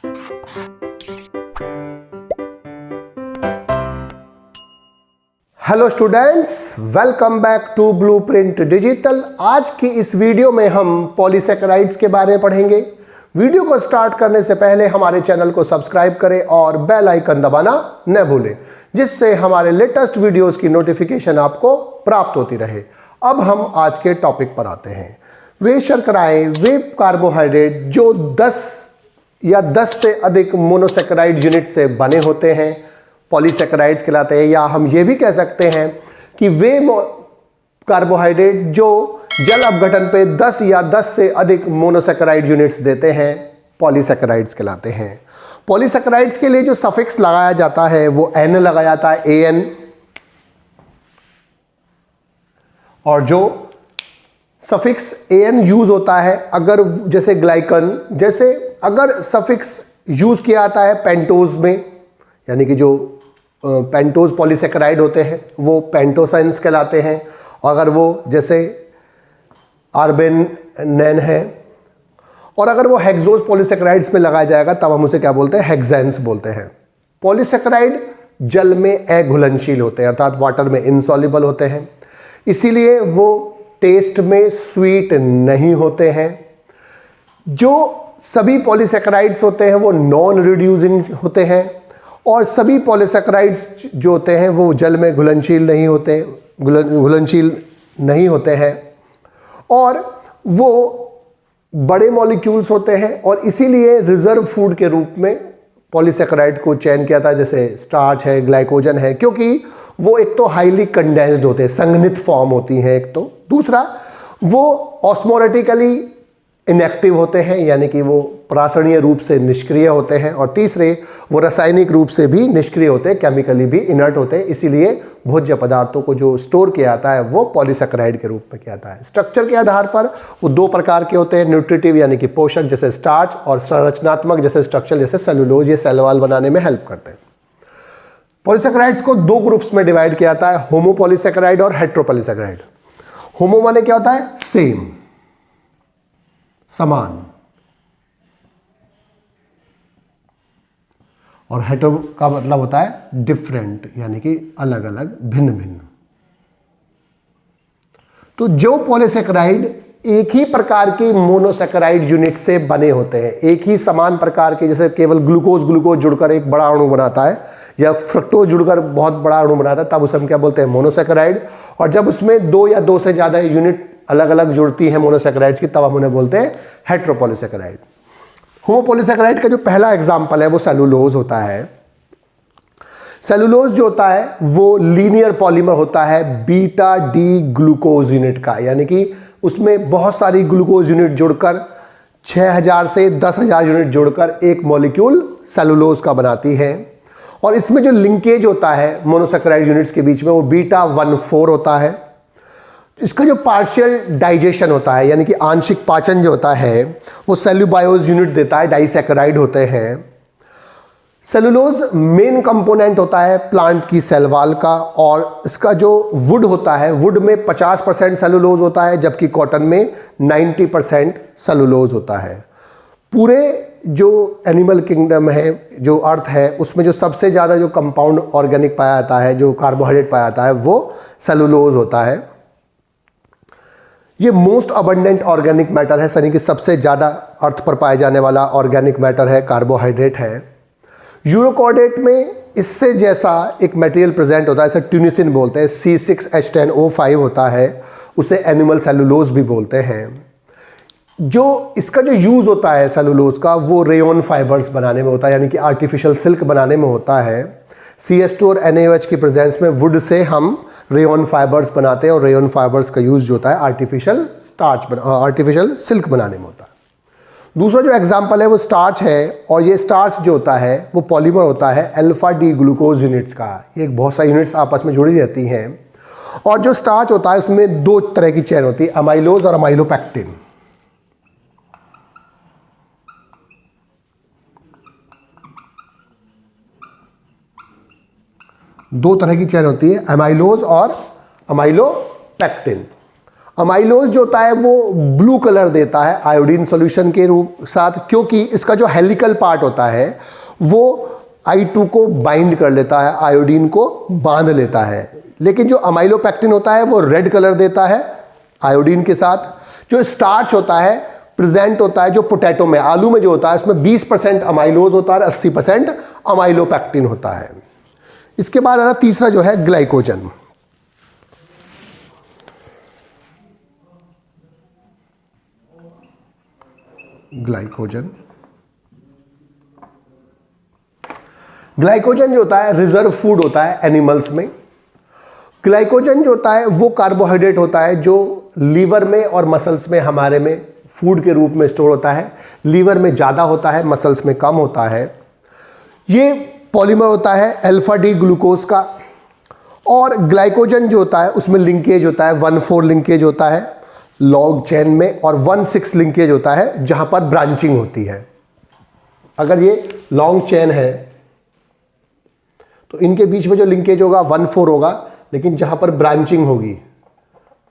Hello students, welcome back to Blueprint Digital. आज की इस वीडियो में हम पॉलीसेकेराइड्स के बारे में पढ़ेंगे। वीडियो को स्टार्ट करने से पहले हमारे चैनल को सब्सक्राइब करें और बेल आइकन दबाना न भूलें, जिससे हमारे लेटेस्ट वीडियोस की नोटिफिकेशन आपको प्राप्त होती रहे। अब हम आज के टॉपिक पर आते हैं। वे शर्कराएं, वे कार्बोहाइड्रेट जो 10 या 10 से अधिक मोनोसेकेराइड यूनिट से बने होते हैं, पॉलीसेकेराइड्स कहलाते हैं। या हम ये भी कह सकते हैं कि वे कार्बोहाइड्रेट जो जल अपघटन पे 10 या 10 से अधिक मोनोसेकेराइड यूनिट्स देते हैं, पॉलीसेकेराइड्स कहलाते हैं। पॉलीसेकेराइड्स के लिए जो सफिक्स लगाया जाता है वो एन लगाया जाता है, AN। और जो सफिक्स AN यूज होता है अगर जैसे ग्लाइकन, जैसे अगर सफिक्स यूज किया जाता है पेंटोज में, यानी कि जो पेंटोज पॉलीसेकेराइड होते हैं वो पेंटोसाइंस कहलाते हैं। और अगर वो जैसे आर्बेनेन है, और अगर वो हेक्सोज पॉलीसेकेराइड्स में लगाया जाएगा तब हम उसे क्या बोलते हैं, हेक्सेन्स बोलते हैं। पॉलीसेकेराइड जल में अघुलनशील होते हैं, अर्थात वाटर में इनसॉल्युबल होते हैं, इसीलिए वो टेस्ट में स्वीट नहीं होते हैं। जो सभी पॉलीसेकेराइड्स होते हैं वो नॉन रिड्यूसिंग होते हैं, और सभी पॉलीसेकेराइड्स जो होते हैं वो जल में घुलनशील नहीं होते हैं, और वो बड़े मॉलिक्यूल्स होते हैं। और इसीलिए रिजर्व फूड के रूप में पॉलीसेकेराइड को चयन किया था, जैसे स्टार्च है, ग्लाइकोजन है, क्योंकि वो एक तो हाईली कंडेंस्ड होते हैं, संघनित फॉर्म होती हैं एक तो, दूसरा वो ऑस्मोरेटिकली इनएक्टिव होते हैं, यानी कि वो प्रासरणीय रूप से निष्क्रिय होते हैं, और तीसरे वो रासायनिक रूप से भी निष्क्रिय होते हैं, केमिकली भी इनर्ट होते हैं। इसीलिए भोज्य पदार्थों को जो स्टोर किया जाता है वो पॉलीसेकेराइड के रूप में किया जाता है। स्ट्रक्चर के आधार पर वो दो प्रकार के होते हैं, न्यूट्रिटिव यानी कि पोषक जैसे स्टार्च, और संरचनात्मक जैसे स्ट्रक्चर जैसे सेलुलोज, ये सेल वॉल बनाने में हेल्प करते हैं। पॉलीसेकेराइड्स को दो ग्रुप्स में डिवाइड किया जाता है, होमोपॉलीसेकेराइड और हेट्रोपॉलीसेकेराइड। होमो माने क्या होता है, सेम, समान, और हेटेरो का मतलब होता है डिफरेंट, यानी कि अलग अलग, भिन्न भिन्न। तो जो पॉलीसेकेराइड एक ही प्रकार की मोनोसेकेराइड यूनिट से बने होते हैं, एक ही समान प्रकार के, जैसे केवल ग्लूकोज जुड़कर एक बड़ा अणु बनाता है, या फ्रक्टोज जुड़कर बहुत बड़ा अणु बनाता है, तब उसे हम क्या बोलते हैं, मोनोसेकेराइड। और जब उसमें दो या दो से ज्यादा यूनिट अलग अलग जुड़ती हैं मोनोसेकेराइड्स की, तब हम उन्हें बोलते हैं हेट्रोपॉलीसेकेराइड। होमोपॉलीसेकेराइड का जो पहला एग्जाम्पल है वो सेलुलोज होता है। सेलुलोज जो होता है वो लीनियर पॉलीमर होता है बीटा डी ग्लूकोज यूनिट का, यानी कि उसमें बहुत सारी ग्लूकोज यूनिट जुड़कर 6000 से 10,000 यूनिट जुड़कर एक मॉलिक्यूल सेलुलोज का बनाती है। और इसमें जो लिंकेज होता है मोनोसेकेराइड यूनिट्स के बीच में वो बीटा 1,4 होता है। इसका जो पार्शियल डाइजेशन होता है, यानी कि आंशिक पाचन जो होता है, वो सेल्यूबायोज यूनिट देता है, डाइसैकेराइड होते हैं। सेलुलोज मेन कंपोनेंट होता है प्लांट की सेल वॉल का, और इसका जो वुड होता है, वुड में 50% सेलुलोज होता है, जबकि कॉटन में 90% सेलुलोज होता है। पूरे जो एनिमल किंगडम है, जो अर्थ है, उसमें जो सबसे ज़्यादा जो कंपाउंड ऑर्गेनिक पाया जाता है, जो कार्बोहाइड्रेट पाया जाता है, वो सेलुलोज होता है। ये मोस्ट अबंडेंट ऑर्गेनिक मैटर है, यानी कि सबसे ज़्यादा अर्थ पर पाए जाने वाला ऑर्गेनिक मैटर है, कार्बोहाइड्रेट है। यूरोकॉर्डेट में इससे जैसा एक मटेरियल प्रेजेंट होता है, इसे ट्यूनिसिन बोलते हैं, C6H10O5 होता है, उसे एनिमल सेलुलोज भी बोलते हैं। जो इसका जो यूज़ होता है सेलुलोज का, वो रेयन फाइबर्स बनाने में होता है, यानी कि आर्टिफिशियल सिल्क बनाने में होता है। CS2 और NaOH की प्रेजेंस में वुड से हम रेयन फाइबर्स बनाते हैं, और रेयन फाइबर्स का यूज़ जो होता है आर्टिफिशियल सिल्क बनाने में होता है। दूसरा जो एग्जांपल है वो स्टार्च है, और ये स्टार्च जो होता है वो पॉलीमर होता है अल्फा डी ग्लूकोज यूनिट्स का। ये बहुत सारी यूनिट्स आपस में जुड़ी रहती हैं, और जो स्टार्च होता है उसमें दो तरह की चेन होती है, अमाइलोज और अमाइलोपेक्टिन। दो तरह की चेन होती है, अमाइलोज और अमाइलोपेक्टिन। अमाइलोज जो होता है वो ब्लू कलर देता है आयोडीन सॉल्यूशन के रूप साथ, क्योंकि इसका जो हेलिकल पार्ट होता है वो I2 को बाइंड कर लेता है, आयोडीन को बांध लेता है। लेकिन जो अमाइलोपेक्टिन होता है वो रेड कलर देता है आयोडीन के साथ। जो स्टार्च होता है प्रेजेंट होता है जो पोटैटो में, आलू में जो होता है, उसमें 20% अमाइलोज होता है, 80% अमाइलोपेक्टिन होता है। इसके बाद आता तीसरा जो है ग्लाइकोजन। ग्लाइकोजन जो होता है रिजर्व फूड होता है एनिमल्स में। ग्लाइकोजन जो होता है वो कार्बोहाइड्रेट होता है जो लीवर में और मसल्स में हमारे में फूड के रूप में स्टोर होता है। लीवर में ज़्यादा होता है, मसल्स में कम होता है। ये पॉलीमर होता है अल्फा डी ग्लूकोज का। और ग्लाइकोजन जो होता है उसमें लिंकेज होता है, 1,4 लिंकेज होता है लॉन्ग चेन में, और 1,6 लिंकेज होता है जहां पर ब्रांचिंग होती है। अगर ये लॉन्ग चेन है तो इनके बीच में जो लिंकेज होगा 1,4 होगा, लेकिन जहां पर ब्रांचिंग होगी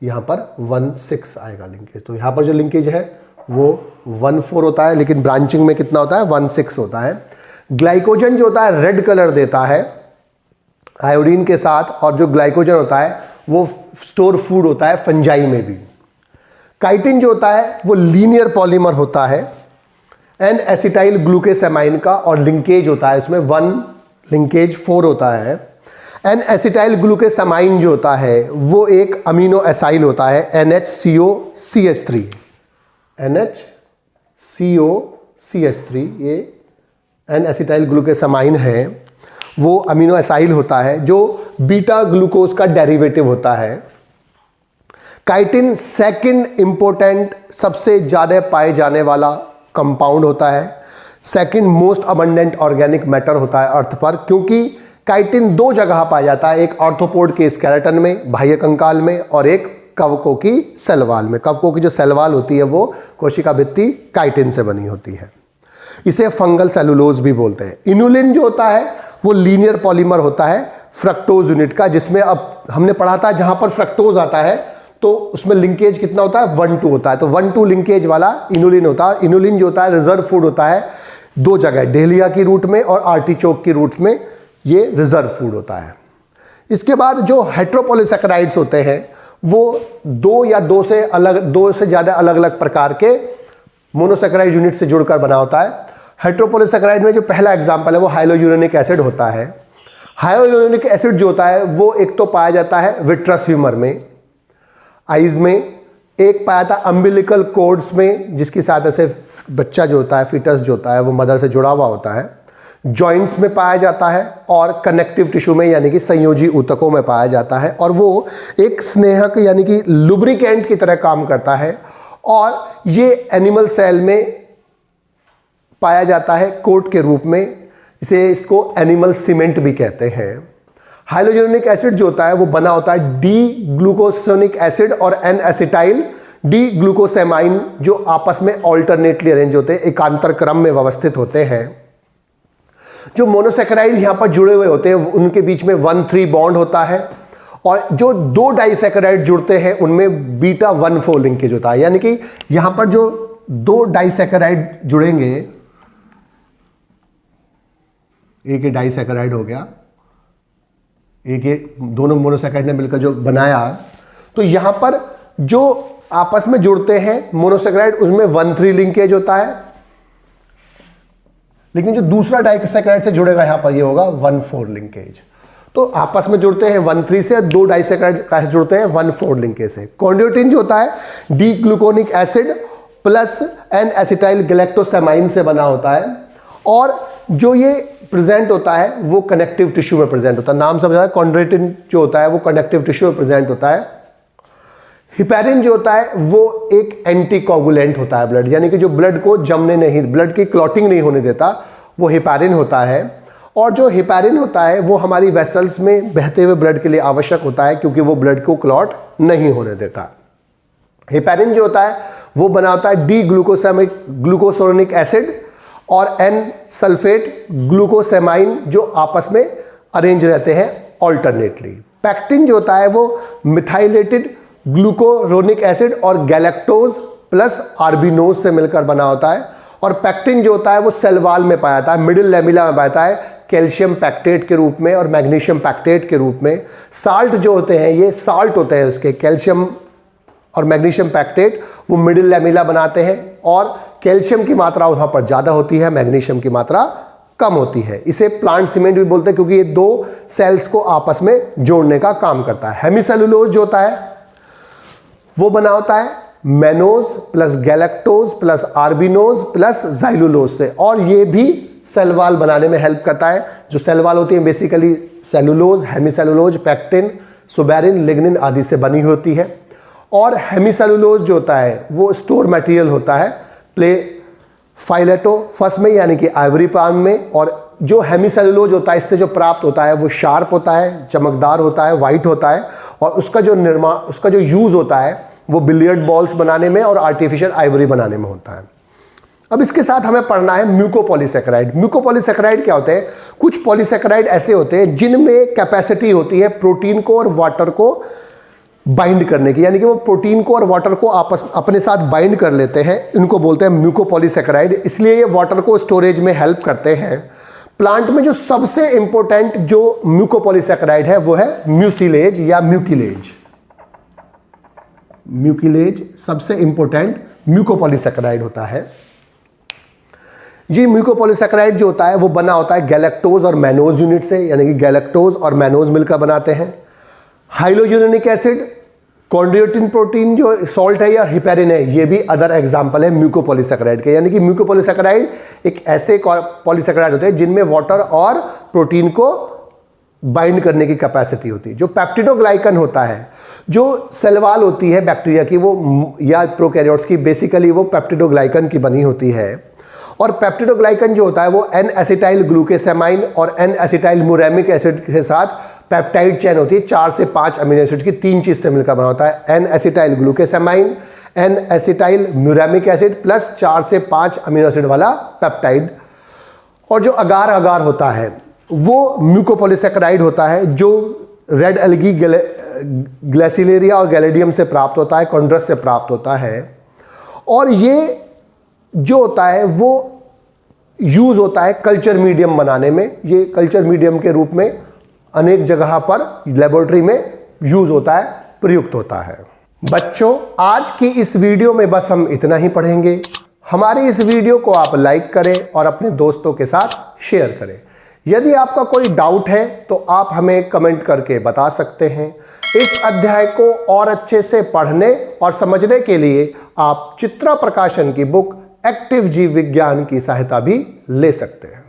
यहां पर 1,6 आएगा लिंकेज। तो यहां पर जो लिंकेज है वो 1,4 होता है, लेकिन ब्रांचिंग में कितना होता है 1,6 होता है। ग्लाइकोजन जो होता है रेड कलर देता है आयोडीन के साथ, और जो ग्लाइकोजन होता है वो स्टोर फूड होता है फंजाई में भी। काइटिन जो होता है वो लीनियर पॉलीमर होता है एन एसिटाइल ग्लूकोसेमाइन का, और लिंकेज होता है इसमें 1 लिंकेज 4 होता है। एन एसिटाइल ग्लूकोसेमाइन जो होता है वो एक अमीनो एसाइल होता है NHCOCH3। NHCOCH3 ये एन एसिटाइल ग्लूकोसेमाइन है, वो अमीनो एसाइल होता है जो बीटा ग्लूकोज का डेरिवेटिव होता है। काइटिन सेकंड इंपॉर्टेंट सबसे ज़्यादा पाए जाने वाला कंपाउंड होता है, second most abundant organic matter होता है अर्थ पर, क्योंकि काइटिन 2 जगह पाया जाता है, एक आर्थ्रोपोड के स्केलेटन में बाह्य कंकाल में, और एक कवकों की सेलवाल में। कवकों की जो सेलवाल होती है वो कोशिका भित्ति काइटिन से बनी होती है। इसे फंगल सेलुलोज भी बोलते हैं। इनुलिन जो होता है वो लीनियर पॉलीमर होता है फ्रक्टोज यूनिट का, जिसमें अब हमने पढ़ा था जहां पर फ्रक्टोज आता है तो उसमें लिंकेज कितना होता है 1,2 होता है। तो 1,2 लिंकेज वाला इनुलिन होता है। इनुलिन जो होता है रिजर्व फूड होता है 2 जगह, डेलिया की रूट में और आर्टिचोक की रूट्स में, ये रिजर्व फूड होता है। इसके बाद जो हेट्रोपॉलीसैकेराइड्स होते हैं वो 2 से ज़्यादा अलग अलग प्रकार के मोनोसैकेराइड यूनिट से जुड़कर बना होता है। हेट्रोपॉलीसैकेराइड में जो पहला एग्जाम्पल है वो हाइलोयूरेनिक एसिड होता है। हाइलोयूरेनिक एसिड जो होता है वो एक तो पाया जाता है विट्रस ह्यूमर में, आइज में, एक पाया था अम्बिलिकल कॉर्ड्स में जिसकी सहायता से बच्चा जो होता है, फीटस जो होता है वो मदर से जुड़ा हुआ होता है, जॉइंट्स में पाया जाता है, और कनेक्टिव टिश्यू में यानी कि संयोजी ऊतकों में पाया जाता है। और वो एक स्नेहक यानी कि लुब्रिकेंट की तरह काम करता है, और ये एनिमल सेल में पाया जाता है कोट के रूप में। इसको एनिमल सीमेंट भी कहते हैं। हाइलोयूरेनिक एसिड जो होता है वो बना होता है डी ग्लूकोसोनिक एसिड और एन एसिटाइल डी ग्लूकोसेमाइन, जो आपस में ऑल्टरनेटली अरेंज होते हैं, एकांतर क्रम में व्यवस्थित होते हैं। जो मोनोसैकेराइड यहां पर जुड़े हुए होते हैं उनके बीच में 1,3 बॉन्ड होता है, और जो 2 डाइसैकेराइड जुड़ते हैं उनमें बीटा 1,4 लिंकेज होता है। यानी कि यहां पर जो 2 डाइसैकेराइड जुड़ेंगे, एक डाइसैकेराइड हो गया, एक दोनों मोनोसैकेराइड ने मिलकर जो बनाया, तो यहां पर जो आपस में जुड़ते हैं मोनोसैकेराइड उसमें 1,3 लिंकेज होता है, लेकिन जो दूसरा डाइसैकेराइड से जुड़ेगा यहां पर ये होगा 1,4 लिंकेज। तो आपस में जुड़ते हैं 1,3 से, 2 डाइसैकेराइड कैसे जुड़ते हैं 1,4 लिंकेज से। कॉन्ड्रोटिन जो होता है D gluconic acid plus N acetyl galactosamine से बना होता है, और जो ये प्रेजेंट होता है वो कनेक्टिव टिश्यू में प्रेजेंट होता है। नाम समझा है, कॉन्ड्रोटिन जो होता है वो कनेक्टिव टिश्यू में प्रेजेंट होता है। हिपैरिन जो होता है वो एक एंटीकोगुलेंट होता है ब्लड, यानी कि जो ब्लड को जमने नहीं, ब्लड की क्लॉटिंग नहीं होने देता, वो हिपैरिन होता है। और जो हिपैरिन होता है वो हमारी वेसल्स में बहते हुए ब्लड के लिए आवश्यक होता है, क्योंकि वो ब्लड को क्लॉट नहीं होने देता। हिपैरिन जो होता है वो बना होता है डी ग्लूकोसोनिक एसिड और एन सल्फेट ग्लूकोसेमाइन, जो आपस में अरेंज रहते हैं ऑल्टरनेटली। पैक्टिन जो होता है वो मिथाइलेटेड ग्लूकोरोनिक एसिड और गैलेक्टोज प्लस आर्बिनोज से मिलकर बना होता है। और पैक्टिन जो होता है वो सेल वॉल में पाया जाता है, मिडिल लेमिला में पाया जाता है कैल्शियम पैक्टेट के रूप में और मैग्नीशियम पैक्टेट के रूप में। साल्ट जो होते हैं ये साल्ट होते हैं उसके, कैल्शियम और मैग्नीशियम पैक्टेट वो मिडिल लेमिला बनाते हैं और कैल्शियम की मात्रा वहां पर ज़्यादा होती है, मैग्नीशियम की मात्रा कम होती है। इसे प्लांट सीमेंट भी बोलते हैं क्योंकि ये दो सेल्स को आपस में जोड़ने का काम करता है। हेमीसेलुलोज जो होता है वो बना होता है mannose plus galactose plus arabinose plus xylulose से, और ये भी सेल वॉल बनाने में हेल्प करता है। जो सेल वॉल होती है basically cellulose, hemicellulose, pectin, suberin, lignin आदि से बनी होती है। और हेमीसेलुलोज जो होता है वो स्टोर मटेरियल होता है प्ले फाइलेटोफस में यानी कि आइवरी पाम में। और जो हेमीसेलुलोज होता है इससे जो प्राप्त होता है वो शार्प होता है, चमकदार होता है, वाइट होता है, और उसका जो यूज होता है वो बिलियर्ड बॉल्स बनाने में और आर्टिफिशियल आइवरी बनाने में होता है। अब इसके साथ हमें पढ़ना है म्यूकोपॉलीसेकेराइड। म्यूकोपॉलीसेकेराइड क्या होते हैं? कुछ पॉलीसेकेराइड ऐसे होते हैं जिनमें कैपेसिटी होती है प्रोटीन को और वाटर को बाइंड करने की, यानी कि वो प्रोटीन को और वाटर को आपस अपने साथ बाइंड कर लेते हैं। इनको बोलते हैं म्यूकोपॉलीसेकेराइड, इसलिए ये वाटर को स्टोरेज में हेल्प करते हैं। प्लांट में जो सबसे इंपॉर्टेंट जो म्यूकोपॉलीसेकेराइड है वो है म्यूसिलेज या म्यूकिलेज। म्यूकिलेज सबसे इंपॉर्टेंट म्यूकोपॉलीसेकेराइड होता है। ये म्यूकोपॉलीसेकेराइड जो होता है वो बना होता है गैलेक्टोज और मैनोज यूनिट से, यानी कि गैलेक्टोज और मैनोज मिलकर बनाते हैं। हाइलोजेनिक एसिड, कॉन्ड्रोइटिन प्रोटीन जो सॉल्ट है या हिपेरिन है, ये भी अदर एग्जांपल है म्यूकोपॉलीसेकेराइड के। यानी कि म्यूकोपॉलीसेकेराइड एक ऐसे पॉलीसेकेराइड होते हैं जिनमें वाटर और प्रोटीन को बाइंड करने की कैपेसिटी होती है। जो पेप्टिडोग्लाइकन होता है, जो सेल वॉल होती है बैक्टीरिया की वो या प्रोकैरियोट्स की, बेसिकली वो पेप्टिडोग्लाइकन की बनी होती है। और पेप्टिडोग्लाइकन जो होता है वो एन एसिटाइल ग्लूकेसामाइन और एन एसिटाइल मुरेमिक एसिड के साथ पेप्टाइड चेन होती है, 4 से 5 अमीनो एसिड की 3 चीज से मिलकर बना होता है। N acetyl glucosamine, N acetyl muramic acid plus 4 से 5 अमीनो एसिड वाला पेप्टाइड। और जो अगार अगार होता है वो म्यूकोपॉलीसेकेराइड होता है, जो रेड एल्गी ग्लेसिलेरिया और गैलेडियम से प्राप्त होता है, कॉन्ड्रस से प्राप्त होता है। और ये जो होता है वो यूज होता है कल्चर मीडियम बनाने में। ये कल्चर मीडियम के रूप में अनेक जगह पर लेबोरेटरी में यूज होता है, प्रयुक्त होता है। बच्चों, आज की इस वीडियो में बस हम इतना ही पढ़ेंगे। हमारी इस वीडियो को आप लाइक करें और अपने दोस्तों के साथ शेयर करें। यदि आपका कोई डाउट है तो आप हमें कमेंट करके बता सकते हैं। इस अध्याय को और अच्छे से पढ़ने और समझने के लिए आप चित्रा प्रकाशन की बुक एक्टिव जीव विज्ञान की सहायता भी ले सकते हैं।